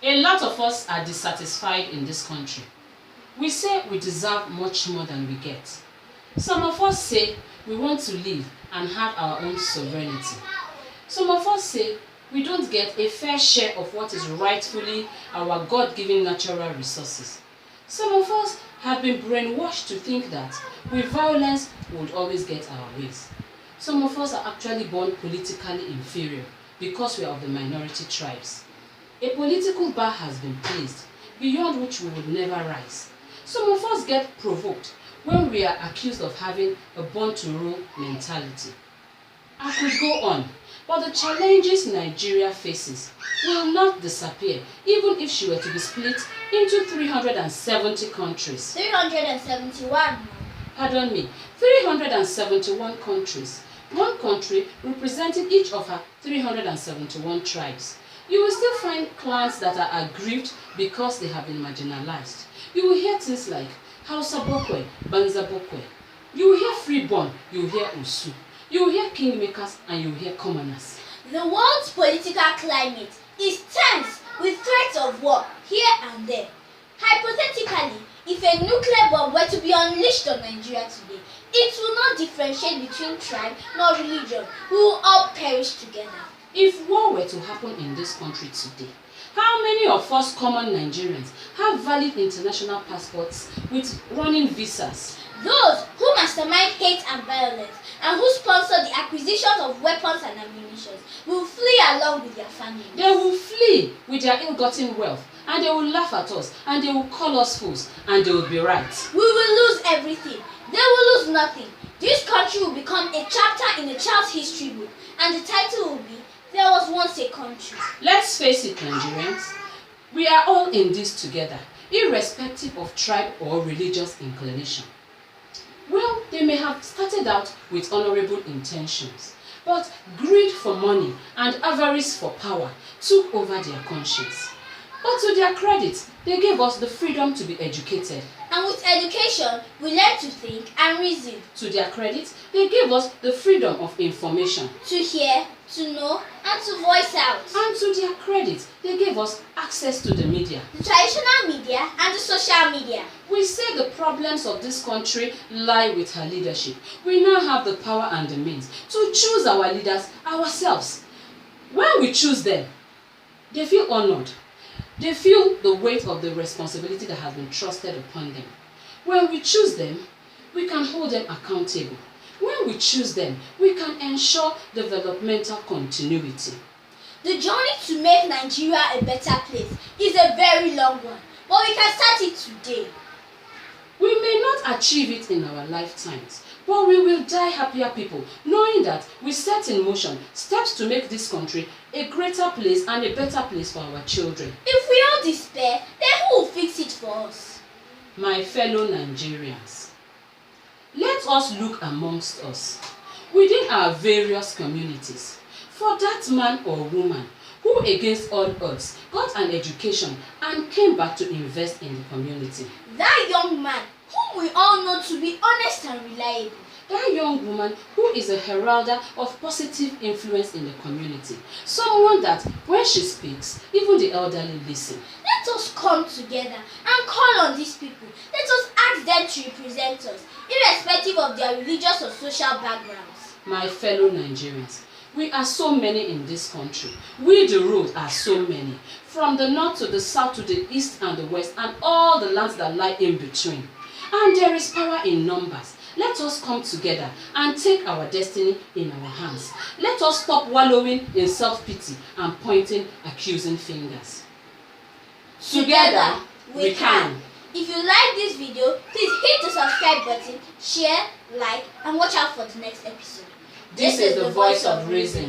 A lot of us are dissatisfied in this country. We say we deserve much more than we get. Some of us say we want to live and have our own sovereignty. Some of us say we don't get a fair share of what is rightfully our God-given natural resources. Some of us have been brainwashed to think that with violence we would always get our ways. Some of us are actually born politically inferior because we are of the minority tribes. A political bar has been placed beyond which we would never rise. Some of us get provoked when we are accused of having a born-to-rule mentality. I could go on, but the challenges Nigeria faces will not disappear even if she were to be split into 370 countries. 371. Pardon me, 371 countries. One country representing each of her 371 tribes. You will still find clans that are aggrieved because they have been marginalized. You will hear things like Hausa Bokwe, Banza Bokwe. You will hear freeborn, you will hear Usu. You will hear kingmakers and you will hear commoners. The world's political climate is tense with threats of war here and there. Hypothetically, if a nuclear bomb were to be unleashed on Nigeria today, it will not differentiate between tribe nor religion. We will all perish together. If war were to happen in this country today, how many of us common Nigerians have valid international passports with running visas? Those who mastermind hate and violence and who sponsor the acquisition of weapons and ammunition will flee along with their families. They will flee with their ill-gotten wealth and they will laugh at us and they will call us fools and they will be right. We will lose everything. They will lose nothing. This country will become a chapter in a child's history book and the title will be There Was Once a Country. Let's face it, Nigerians. We are all in this together, irrespective of tribe or religious inclination. Well, they may have started out with honorable intentions, but greed for money and avarice for power took over their conscience. But to their credit, they gave us the freedom to be educated. And with education, we learn to think and reason. To their credit, they gave us the freedom of information. To hear, to know, and to voice out. And to their credit, they gave us access to the media. The traditional media and the social media. We say the problems of this country lie with her leadership. We now have the power and the means to choose our leaders ourselves. When we choose them, they feel honored. They feel the weight of the responsibility that has been trusted upon them. When we choose them, we can hold them accountable. When we choose them, we can ensure developmental continuity. The journey to make Nigeria a better place is a very long one, but we can start it today. We may not achieve it in our lifetimes, but we will die happier people, knowing that we set in motion steps to make this country a greater place and a better place for our children. If we all despair, then who will fix it for us? My fellow Nigerians, let us look amongst us, within our various communities, for that man or woman who against all odds got an education and came back to invest in the community. That young man whom we all know to be honest and reliable. That young woman who is a heralder of positive influence in the community. Someone that when she speaks, even the elderly listen. Let us come together and call on these people. Let us ask them to represent us, irrespective of their religious or social backgrounds. My fellow Nigerians, we are so many in this country. We the road are so many. From the north to the south to the east and the west and all the lands that lie in between. And there is power in numbers. Let us come together and take our destiny in our hands. Let us stop wallowing in self-pity and pointing accusing fingers. Together, we can. If you like this video, please hit the subscribe button, share, like, and watch out for the next episode. This is the voice of reason.